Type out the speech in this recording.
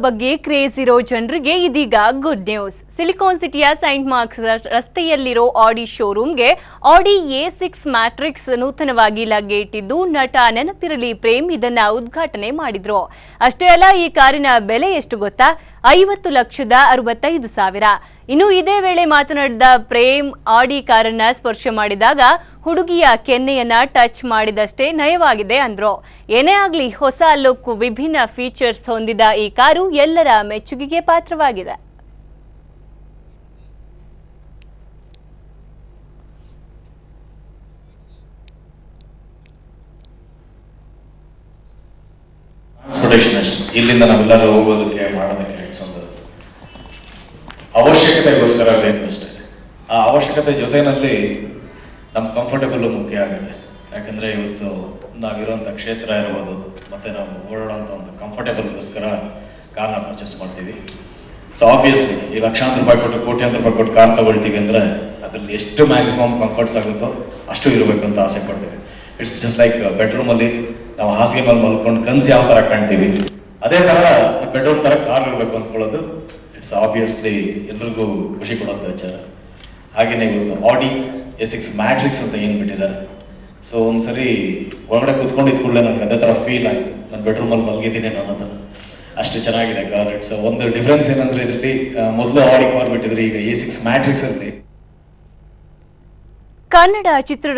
ಬಗ್ಗೆ ಕ್ರೇಜ್ ಇರೋ ಜನರಿಗೆ ಇದೀಗ ಗುಡ್ ನ್ಯೂಸ್. ಸಿಲಿಕಾನ್ ಸಿಟಿಯ ಸೈಂಟ್ ಮಾರ್ಕ್ಸ್ ರಸ್ತೆಯಲ್ಲಿರೋ ಆಡಿ ಶೋರೂಮ್ಗೆ ಆಡಿ A6 ಮ್ಯಾಟ್ರಿಕ್ಸ್ ನೂತನವಾಗಿ ಲಗ್ಗೆ ಇಟ್ಟಿದ್ದು ನಟ ನೆನಪಿರಲಿ ಪ್ರೇಮ್ ಇದನ್ನ ಉದ್ಘಾಟನೆ ಮಾಡಿದ್ರು. ಅಷ್ಟೇ ಅಲ್ಲ, ಈ ಕಾರಿನ ಬೆಲೆ ಎಷ್ಟು ಗೊತ್ತಾ? 50,65,000. ಇನ್ನು ಇದೇ ವೇಳೆ ಮಾತನಾಡಿದ ಪ್ರೇಮ್, ಆಡಿ ಕಾರನ್ನ ಸ್ಪರ್ಶ ಮಾಡಿದಾಗ ಹುಡುಗಿಯ ಕೆನ್ನೆಯನ್ನ ಟಚ್ ಮಾಡಿದಷ್ಟೇ ನಯವಾಗಿದೆ ಅಂದ್ರು. ಏನೇ ಆಗ್ಲಿ, ಹೊಸ ಲುಕ್, ವಿಭಿನ್ನ ಫೀಚರ್ಸ್ ಹೊಂದಿದ ಈ ಕಾರು ಎಲ್ಲರ ಮೆಚ್ಚುಗೆಗೆ ಪಾತ್ರವಾಗಿದೆ. ಟ್ರಾನ್ಸ್ಪೋರ್ಟೇಷನ್ ಅಷ್ಟೇ, ಇಲ್ಲಿಂದ ನಾವೆಲ್ಲರೂ ಹೋಗೋದಕ್ಕೆ ಮಾಡೋದಕ್ಕೆ ಒಂದು ಅವಶ್ಯಕತೆಗೋಸ್ಕರ ಬೇಕು ಅಷ್ಟೇ. ಆ ಅವಶ್ಯಕತೆ ಜೊತೆಯಲ್ಲಿ ನಮ್ಮ ಕಂಫರ್ಟೇಬಲ್ ಮುಖ್ಯ ಆಗುತ್ತೆ. ಯಾಕಂದ್ರೆ ಇವತ್ತು ನಾವಿರುವಂಥ ಕ್ಷೇತ್ರ ಇರ್ಬೋದು, ಮತ್ತೆ ನಾವು ಓಡಾಡೋಂಥ ಒಂದು ಕಂಫರ್ಟೇಬಲ್ಗೋಸ್ಕರ ಕಾರ್ನ ಪರ್ಚೇಸ್ ಮಾಡ್ತೀವಿ. ಸೊ ಆಬ್ವಿಯಸ್ಲಿ ಈ ಲಕ್ಷಾಂತರ ರೂಪಾಯಿ ಕೊಟ್ಟು, ಕೋಟ್ಯಾಂತರ ರೂಪಾಯಿ ಕೊಟ್ಟು ಕಾರ್ ತಗೊಳ್ತೀವಿ ಅಂದರೆ ಅದರಲ್ಲಿ ಎಷ್ಟು ಮ್ಯಾಕ್ಸಿಮಮ್ ಕಂಫರ್ಟ್ಸ್ ಆಗುತ್ತೋ ಅಷ್ಟು ಇರಬೇಕು ಅಂತ ಆಸೆ ಪಡ್ತೀವಿ. ಇಟ್ಸ್ ಜಸ್ಟ್ ಲೈಕ್ ಬೆಡ್ರೂಮಲ್ಲಿ ನಾವು ಹಾಸಿಗೆ ಮೇಲೆ ಮಲ್ಕೊಂಡು ಕನ್ಸು ಯಾವ ಥರ ಕಾಣ್ತೀವಿ, ಅದೇ ಥರ ಬೆಡ್ರೂಮ್ ಥರ ಕಾರ್ ಇರಬೇಕು ಅಂದ್ಕೊಳ್ಳೋದು ಇಟ್ಸ್ ಆಬ್ವಿಯಸ್ಲಿ ಎಲ್ರಿಗೂ ಖುಷಿ ಕೊಡುವಂಥ ವಿಚಾರ. ಹಾಗೆಯೇ ಇವತ್ತು ಆಡಿ A6 ಮ್ಯಾಟ್ರಿಕ್ಸ್ ಅಂತ ಏನು ಬಿಟ್ಟಿದ್ದಾರೆ. ಸೊ ಒಂದ್ಸರಿ ಹೊರಗಡೆ ಕೂತ್ಕೊಂಡಿದ್ದ ಕೂಡಲೇ ನನಗೆ ಅದೇ ಥರ ಫೀಲ್ ಆಯಿತು, ನಾನು ಬೆಡ್ರೂಮಲ್ಲಿ ಮಲಗಿದ್ದೀನಿ ಅನ್ನೋ ಥರ. ಅಷ್ಟು ಚೆನ್ನಾಗಿದೆ ಕಾರ್. ಇಟ್ಸ್ ಒಂದು ಡಿಫ್ರೆನ್ಸ್ ಏನಂದ್ರೆ ಇದರಲ್ಲಿ ಮೊದಲು ಆಡಿ ಕಾರ್ ಬಿಟ್ಟಿದ್ರೆ ಈಗ A6 ಮ್ಯಾಟ್ರಿಕ್ಸ್ ಅಲ್ಲಿ ಕನ್ನಡ ಚಿತ್ರ